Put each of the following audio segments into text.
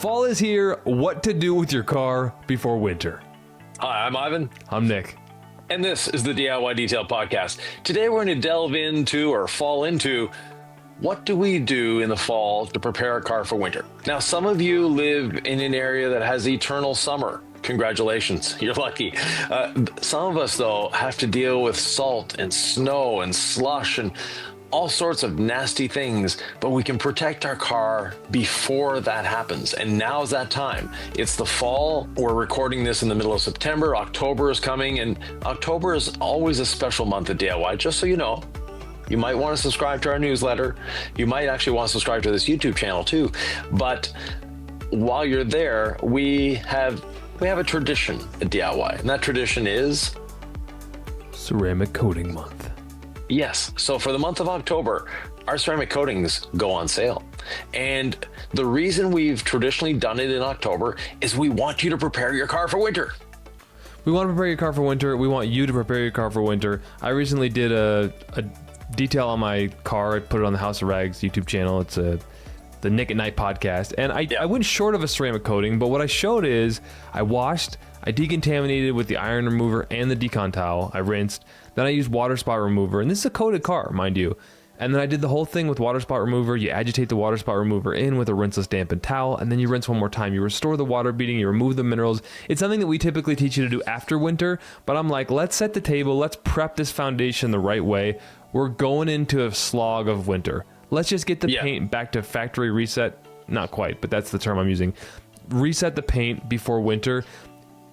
Fall is here. What to do with your car before winter. Hi, I'm Ivan. I'm Nick. And this is the DIY Detail Podcast. Today we're going to delve into or fall into what do we do in the fall to prepare a car for winter. Now, some of you live in an area that has eternal summer. Congratulations, you're lucky. Some of us, though, have to deal with salt and snow and slush and all sorts of nasty things, but we can protect our car before that happens. And now's that time. It's the fall. We're recording this in the middle of September. October is coming, and October is always a special month at DIY, just so you know. You might want to subscribe to our newsletter. You might actually want to subscribe to this YouTube channel too. But while you're there, we have a tradition at DIY, and that tradition is Ceramic Coating Month. Yes. So for the month of October, our ceramic coatings go on sale. And the reason we've traditionally done it in October is we want you to prepare your car for winter. We want to prepare your car for winter. We want you to prepare your car for winter. I recently did a detail on my car. I put it on the House of Rags YouTube channel. It's the Nick at Night podcast. And I went short of a ceramic coating, but what I showed is I washed, I decontaminated with the iron remover and the decon towel. I rinsed. Then I used water spot remover, and this is a coated car, mind you. And then I did the whole thing with water spot remover. You agitate the water spot remover in with a rinseless dampened towel, and then you rinse one more time. You restore the water beading, you remove the minerals. It's something that we typically teach you to do after winter, but I'm like, let's set the table. Let's prep this foundation the right way. We're going into a slog of winter. Let's just get the paint back to factory reset. Not quite, but that's the term I'm using. Reset the paint before winter.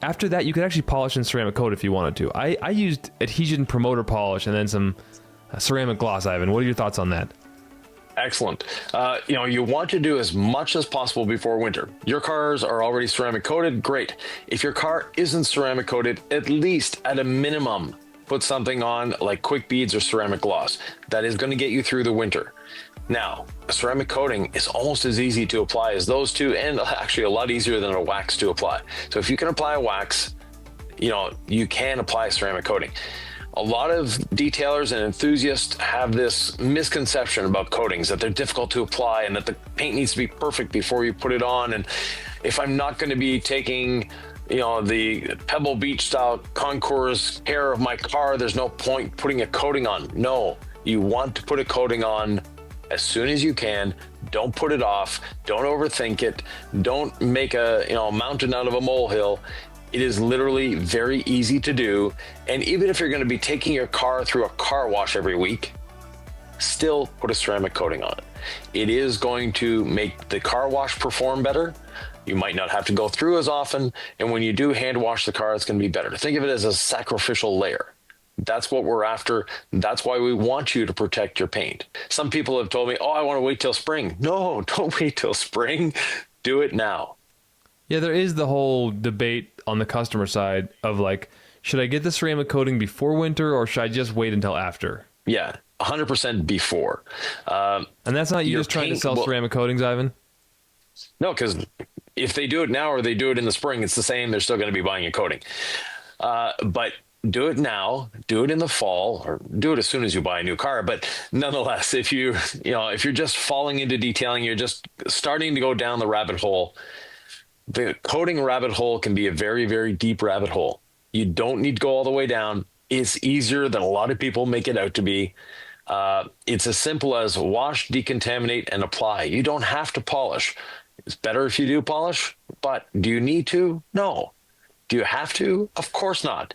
After that, you could actually polish and ceramic coat if you wanted to. I used adhesion promoter polish and then some ceramic gloss, Ivan. What are your thoughts on that? Excellent. You want to do as much as possible before winter. Your cars are already ceramic coated. Great. If your car isn't ceramic coated, at least at a minimum, put something on like quick beads or ceramic gloss. That is going to get you through the winter. Now, a ceramic coating is almost as easy to apply as those two, and actually a lot easier than a wax to apply. So if you can apply a wax, you can apply a ceramic coating. A lot of detailers and enthusiasts have this misconception about coatings, that they're difficult to apply and that the paint needs to be perfect before you put it on. And if I'm not going to be taking the Pebble Beach style concours care of my car, there's no point putting a coating on. No, you want to put a coating on as soon as you can. Don't put it off. Don't overthink it. Don't make a mountain out of a molehill. It is literally very easy to do. And even if you're going to be taking your car through a car wash every week, still put a ceramic coating on it. It is going to make the car wash perform better. You might not have to go through as often. And when you do hand wash the car, it's going to be better. Think of it as a sacrificial layer. That's what we're after. That's why we want you to protect your paint. Some people have told me, I want to wait till spring. No, don't wait till spring. Do it now. Yeah, there is the whole debate on the customer side of like, should I get the ceramic coating before winter or should I just wait until after? Yeah, 100% before. And that's not you just trying to sell ceramic coatings, Ivan? No, because if they do it now or they do it in the spring, it's the same. They're still going to be buying a coating. But do it now, do it in the fall, or do it as soon as you buy a new car. But nonetheless, if you're just falling into detailing, you're just starting to go down the rabbit hole. The coating rabbit hole can be a very, very deep rabbit hole. You don't need to go all the way down. It's easier than a lot of people make it out to be. It's as simple as wash, decontaminate, and apply. You don't have to polish. It's better if you do polish, but do you need to? No. Do you have to? Of course not.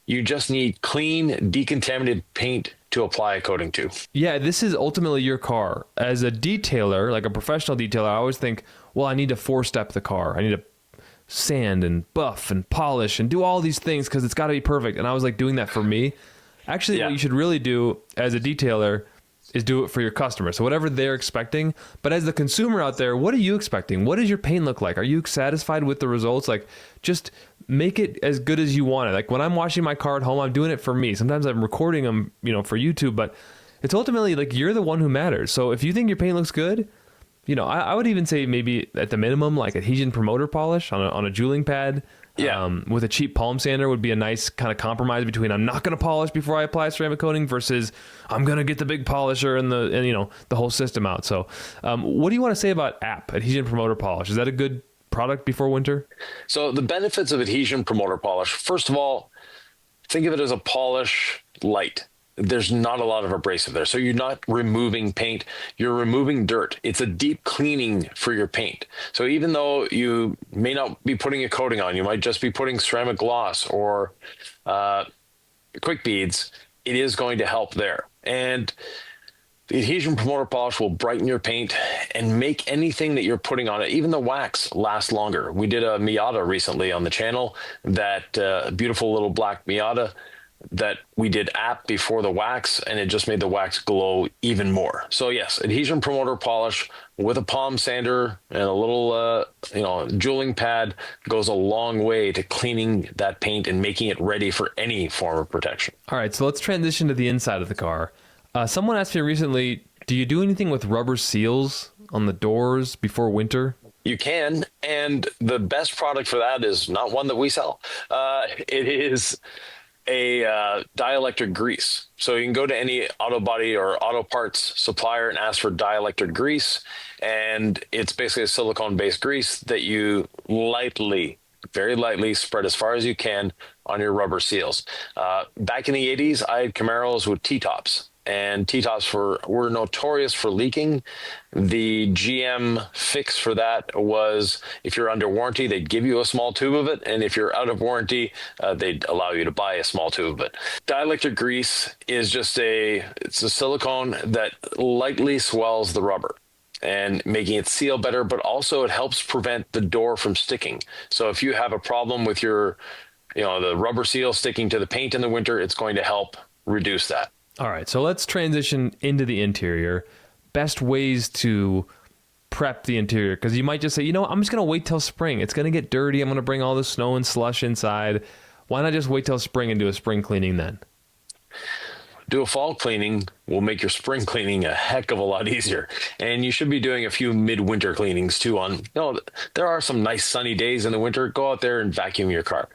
You just need clean, decontaminated paint to apply a coating to. Yeah, this is ultimately your car. As a detailer, like a professional detailer, I always think, well, I need to four-step the car. I need to sand and buff and polish and do all these things because it's got to be perfect. And I was like doing that for me. Actually, what you should really do as a detailer is do it for your customer. So whatever they're expecting. But as the consumer out there, what are you expecting? What does your paint look like? Are you satisfied with the results? Like, just make it as good as you want it. Like when I'm washing my car at home, I'm doing it for me. Sometimes I'm recording them, for YouTube, but it's ultimately like you're the one who matters. So if you think your paint looks good, I would even say maybe at the minimum, like adhesion promoter polish on a jeweling pad. With a cheap palm sander would be a nice kind of compromise between I'm not going to polish before I apply ceramic coating versus I'm going to get the big polisher and the whole system out. So what do you want to say about adhesion promoter polish? Is that a good product before winter? So the benefits of adhesion promoter polish, first of all, think of it as a polish light. There's not a lot of abrasive there. So you're not removing paint, you're removing dirt. It's a deep cleaning for your paint. So even though you may not be putting a coating on, you might just be putting ceramic gloss or quick beads, it is going to help there. And the adhesion promoter polish will brighten your paint and make anything that you're putting on it, even the wax, last longer. We did a Miata recently on the channel, that beautiful little black Miata that we did app before the wax, and it just made the wax glow even more. So yes, adhesion promoter polish with a palm sander and a little jeweling pad goes a long way to cleaning that paint and making it ready for any form of protection. All right, so let's transition to the inside of the car. Someone asked me recently, do you do anything with rubber seals on the doors before winter? You can, and the best product for that is not one that we sell. It is a dielectric grease. So you can go to any auto body or auto parts supplier and ask for dielectric grease, and it's basically a silicone-based grease that you very lightly spread as far as you can on your rubber seals. Back in the 80s, I had Camaros with T-tops. And T-tops were notorious for leaking. The GM fix for that was, if you're under warranty, they'd give you a small tube of it. And if you're out of warranty, they'd allow you to buy a small tube of it. Dielectric grease is it's a silicone that lightly swells the rubber and making it seal better, but also it helps prevent the door from sticking. So if you have a problem with the rubber seal sticking to the paint in the winter, it's going to help reduce that. All right, so let's transition into the interior. Best ways to prep the interior, because you might just say, I'm just going to wait till spring. It's going to get dirty. I'm going to bring all the snow and slush inside. Why not just wait till spring and do a spring cleaning then? Do a fall cleaning will make your spring cleaning a heck of a lot easier. And you should be doing a few midwinter cleanings too there are some nice sunny days in the winter. Go out there and vacuum your car.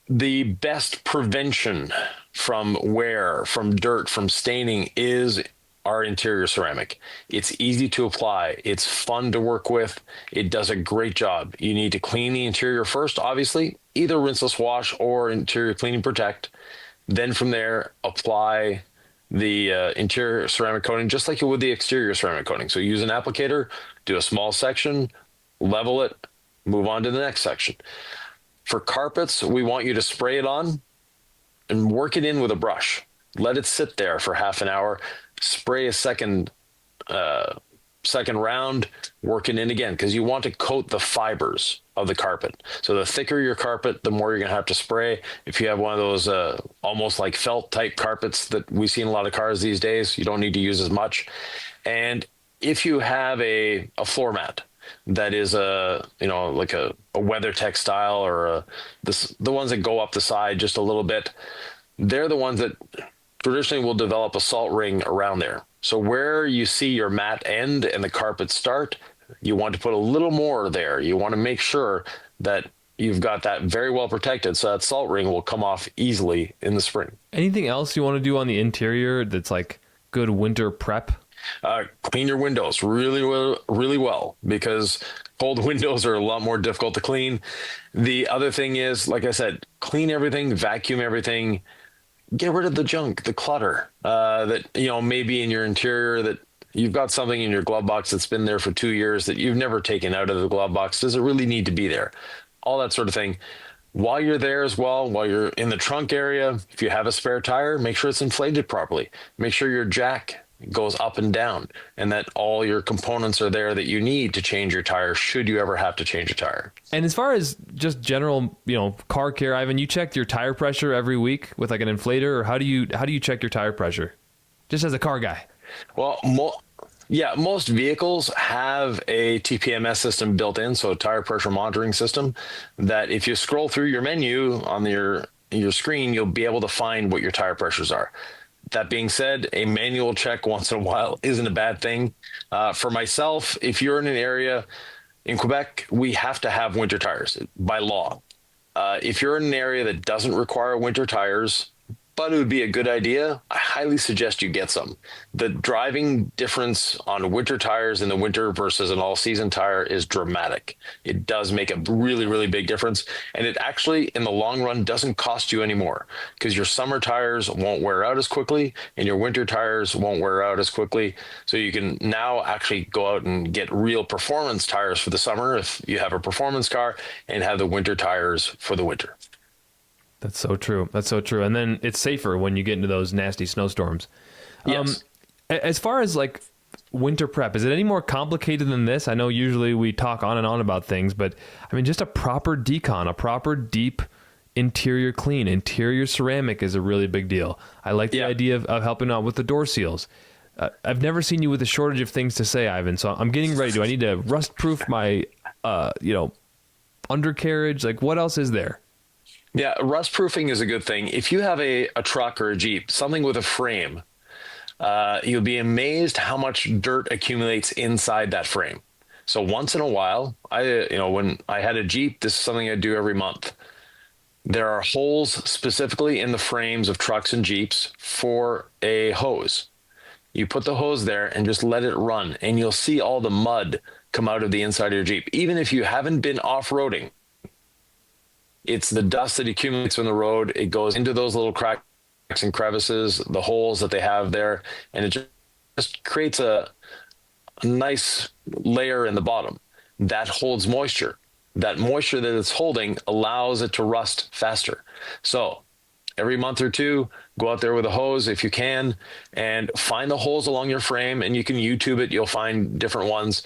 The best prevention from wear, from dirt, from staining is our interior ceramic. It's easy to apply. It's fun to work with. It does a great job. You need to clean the interior first, obviously, either rinseless wash or interior cleaning protect. Then from there, apply the interior ceramic coating just like you would the exterior ceramic coating. So use an applicator, do a small section, level it, move on to the next section. For carpets, we want you to spray it on and work it in with a brush. Let it sit there for half an hour. Spray a second round, work it in again, because you want to coat the fibers of the carpet. So the thicker your carpet, the more you're going to have to spray. If you have one of those almost like felt type carpets that we see in a lot of cars these days, you don't need to use as much. And if you have a floor mat that is like a WeatherTech style or the ones that go up the side just a little bit, they're the ones that traditionally will develop a salt ring around there. So where you see your mat end and the carpet start, you want to put a little more there. You want to make sure that you've got that very well protected so that salt ring will come off easily in the spring. Anything else you want to do on the interior that's like good winter prep? Clean your windows really well, because cold windows are a lot more difficult to clean. The other thing is, like I said, clean everything, vacuum everything, get rid of the junk, the clutter that maybe in your interior, that you've got something in your glove box that's been there for 2 years that you've never taken out of the glove box. Does it really need to be there? All that sort of thing. While you're there as well, while you're in the trunk area, if you have a spare tire, make sure it's inflated properly. Make sure your jack goes up and down and that all your components are there that you need to change your tire should you ever have to change a tire. And as far as just general, car care, Ivan, you check your tire pressure every week with like an inflator, or how do you check your tire pressure? Just as a car guy. Well, most vehicles have a TPMS system built in, so a tire pressure monitoring system, that if you scroll through your menu on your screen, you'll be able to find what your tire pressures are. That being said, a manual check once in a while isn't a bad thing. For myself, if you're in an area in Quebec, we have to have winter tires by law. If you're in an area that doesn't require winter tires, but it would be a good idea. I highly suggest you get some. The driving difference on winter tires in the winter versus an all-season tire is dramatic. It does make a really, really big difference. And it actually, in the long run, doesn't cost you any more because your summer tires won't wear out as quickly and your winter tires won't wear out as quickly. So you can now actually go out and get real performance tires for the summer if you have a performance car, and have the winter tires for the winter. That's so true. That's so true. And then it's safer when you get into those nasty snowstorms. Yes. As far as like winter prep, is it any more complicated than this? I know usually we talk on and on about things, but I mean, just a proper decon, a proper deep interior clean, interior ceramic is a really big deal. I like the idea of helping out with the door seals. I've never seen you with a shortage of things to say, Ivan. So I'm getting ready. Do I need to rust proof my, undercarriage? Like, what else is there? Yeah, rust proofing is a good thing. If you have a truck or a Jeep, something with a frame, you'll be amazed how much dirt accumulates inside that frame. So once in a while, when I had a Jeep, this is something I do every month. There are holes specifically in the frames of trucks and Jeeps for a hose. You put the hose there and just let it run, and you'll see all the mud come out of the inside of your Jeep. Even if you haven't been off-roading, it's the dust that accumulates on the road. It goes into those little cracks and crevices, the holes that they have there, and it just creates a nice layer in the bottom that holds moisture. That moisture that it's holding allows it to rust faster. So every month or two, go out there with a hose if you can and find the holes along your frame, and you can YouTube it. You'll find different ones,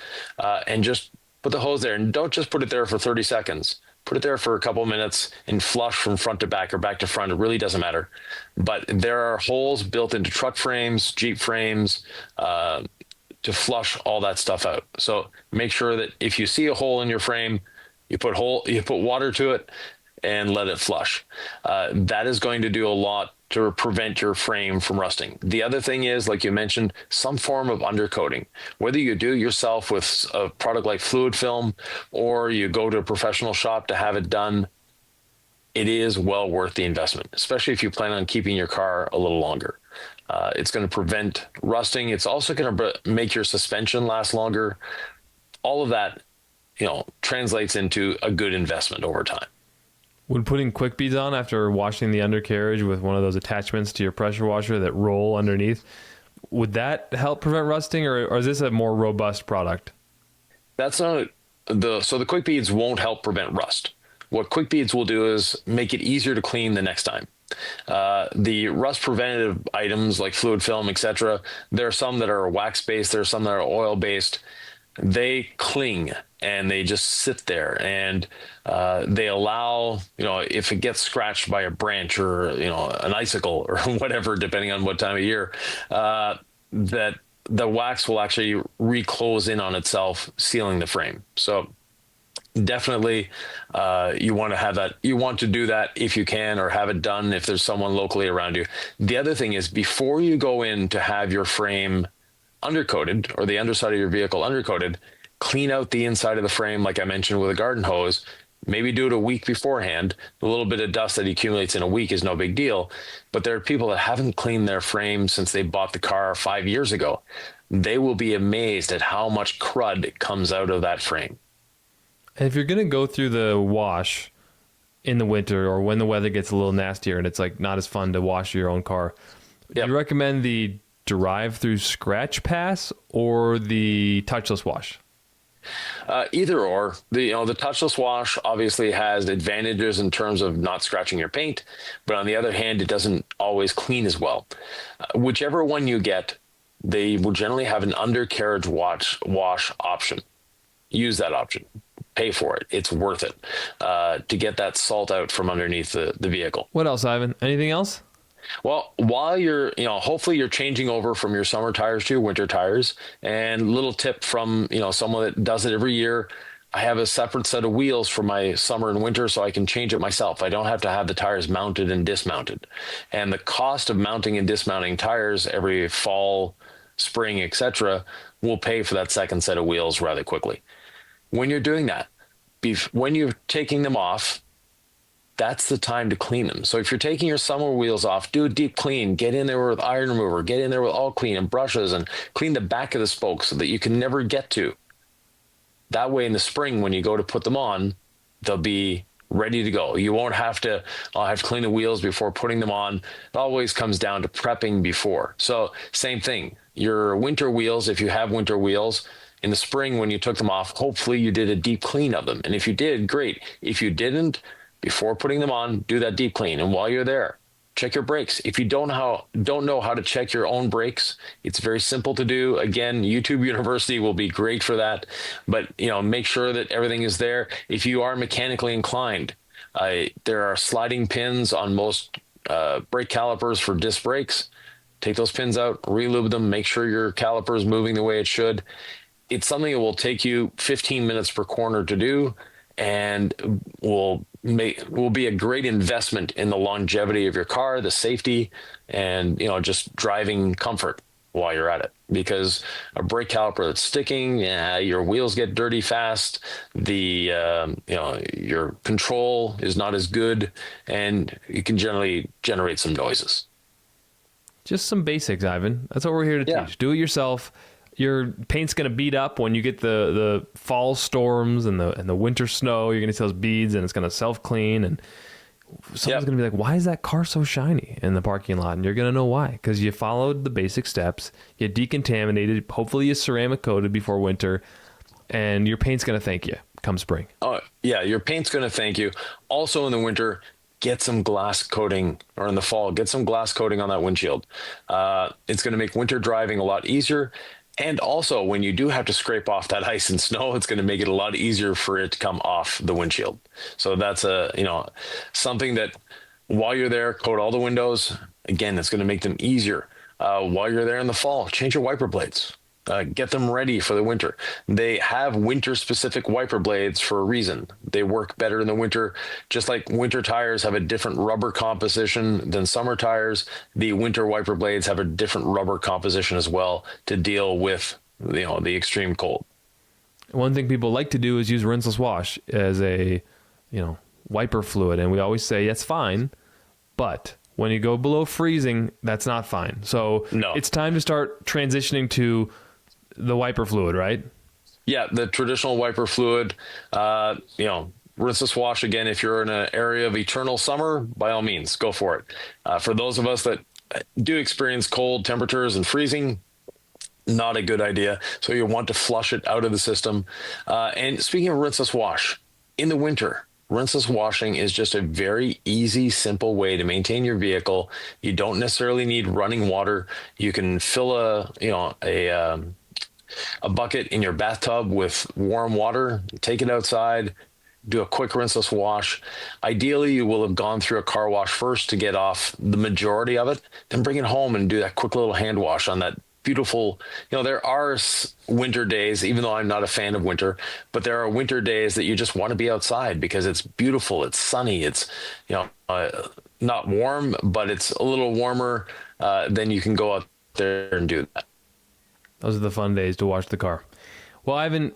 and just put the hose there, and don't just put it there for 30 seconds. Put it there for a couple of minutes and flush from front to back or back to front. It really doesn't matter. But there are holes built into truck frames, Jeep frames, to flush all that stuff out. So make sure that if you see a hole in your frame, you put water to it and let it flush. That is going to do a lot to prevent your frame from rusting. The other thing is, like you mentioned, some form of undercoating. Whether you do it yourself with a product like fluid film or you go to a professional shop to have it done, it is well worth the investment, especially if you plan on keeping your car a little longer. It's going to prevent rusting. It's also going to make your suspension last longer. All of that, translates into a good investment over time. When putting quick beads on after washing the undercarriage with one of those attachments to your pressure washer that roll underneath, would that help prevent rusting, or is this a more robust product? That's not so the quick beads won't help prevent rust. What quick beads will do is make it easier to clean the next time. The rust preventative items like fluid film, etc., there are some that are wax based, there are some that are oil based. They cling and they just sit there, and they allow, if it gets scratched by a branch or, an icicle or whatever, depending on what time of year, that the wax will actually reclose in on itself, sealing the frame. So definitely you want to have that. You want to do that if you can, or have it done if there's someone locally around you. The other thing is, before you go in to have your frame undercoated, or the underside of your vehicle undercoated, clean out the inside of the frame, like I mentioned, with a garden hose. Maybe do it a week beforehand. A little bit of dust that accumulates in a week is no big deal. But there are people that haven't cleaned their frame since they bought the car 5 years ago. They will be amazed at how much crud comes out of that frame. And if you're going to go through the wash in the winter, or when the weather gets a little nastier and it's like not as fun to wash your own car, do you recommend the drive-through scratch pass or the touchless wash? Either or. The touchless wash obviously has advantages in terms of not scratching your paint, but on the other hand, it doesn't always clean as well. Whichever one you get, they will generally have an undercarriage wash option. Use that option. Pay for it. It's worth it to get that salt out from underneath the vehicle. What else, Ivan? Anything else? Well, while you're, hopefully you're changing over from your summer tires to your winter tires, and little tip from, someone that does it every year, I have a separate set of wheels for my summer and winter, so I can change it myself. I don't have to have the tires mounted and dismounted. And the cost of mounting and dismounting tires every fall, spring, etc., will pay for that second set of wheels rather quickly. When you're doing that, when you're taking them off, that's the time to clean them. So if you're taking your summer wheels off, do a deep clean, get in there with iron remover, get in there with all clean and brushes, and clean the back of the spokes so that you can never get to. That way in the spring, when you go to put them on, they'll be ready to go. You won't have to, I'll have to clean the wheels before putting them on. It always comes down to prepping before. So same thing, your winter wheels, if you have winter wheels, in the spring when you took them off, hopefully you did a deep clean of them. And if you did, great. If you didn't, before putting them on, do that deep clean. And while you're there, check your brakes. If you don't know how to check your own brakes, it's very simple to do. Again, YouTube University will be great for that. But make sure that everything is there. If you are mechanically inclined, there are sliding pins on most brake calipers for disc brakes. Take those pins out, relube them, make sure your caliper is moving the way it should. It's something that will take you 15 minutes per corner to do, and will be a great investment in the longevity of your car, the safety, and just driving comfort while you're at it. Because a brake caliper that's sticking, your wheels get dirty fast. Your control is not as good, and you can generally generate some noises. Just some basics, Ivan. That's what we're here to teach. Do it yourself. Your paint's going to beat up when you get the fall storms and the winter snow. You're going to see those beads, and it's going to self-clean. And someone's going to be like, why is that car so shiny in the parking lot? And you're going to know why. Because you followed the basic steps. You decontaminated. Hopefully you ceramic coated before winter. And your paint's going to thank you come spring. Oh, yeah. Your paint's going to thank you. Also in the winter, get some glass coating, or in the fall, get some glass coating on that windshield. It's going to make winter driving a lot easier. And also, when you do have to scrape off that ice and snow, it's going to make it a lot easier for it to come off the windshield. So that's something that while you're there, coat all the windows. Again, it's going to make them easier. While you're there in the fall, change your wiper blades. Get them ready for the winter. They have winter-specific wiper blades for a reason. They work better in the winter. Just like winter tires have a different rubber composition than summer tires, the winter wiper blades have a different rubber composition as well to deal with the extreme cold. One thing people like to do is use rinseless wash as a wiper fluid, and we always say that's fine, but when you go below freezing, that's not fine. So It's time to start transitioning to the wiper fluid, right? Yeah, the traditional wiper fluid, rinseless wash. Again, if you're in an area of eternal summer, by all means, go for it. For those of us that do experience cold temperatures and freezing, not a good idea. So you want to flush it out of the system. And speaking of rinseless wash, in the winter, rinseless washing is just a very easy, simple way to maintain your vehicle. You don't necessarily need running water. You can fill a bucket in your bathtub with warm water, take it outside, do a quick rinseless wash. Ideally, you will have gone through a car wash first to get off the majority of it, then bring it home and do that quick little hand wash on that beautiful, there are winter days, even though I'm not a fan of winter, but there are winter days that you just want to be outside because it's beautiful, it's sunny, it's, not warm, but it's a little warmer. Then you can go out there and do that. Those are the fun days to wash the car. Well, Ivan,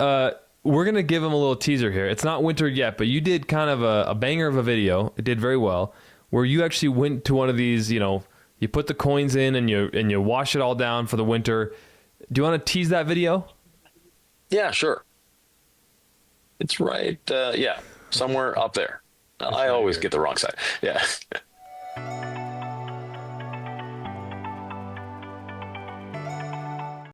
we're going to give him a little teaser here. It's not winter yet, but you did kind of a banger of a video. It did very well, where you actually went to one of these, you put the coins in and you wash it all down for the winter. Do you want to tease that video? Yeah, sure. It's right. Somewhere up there. I always get the wrong side. Yeah.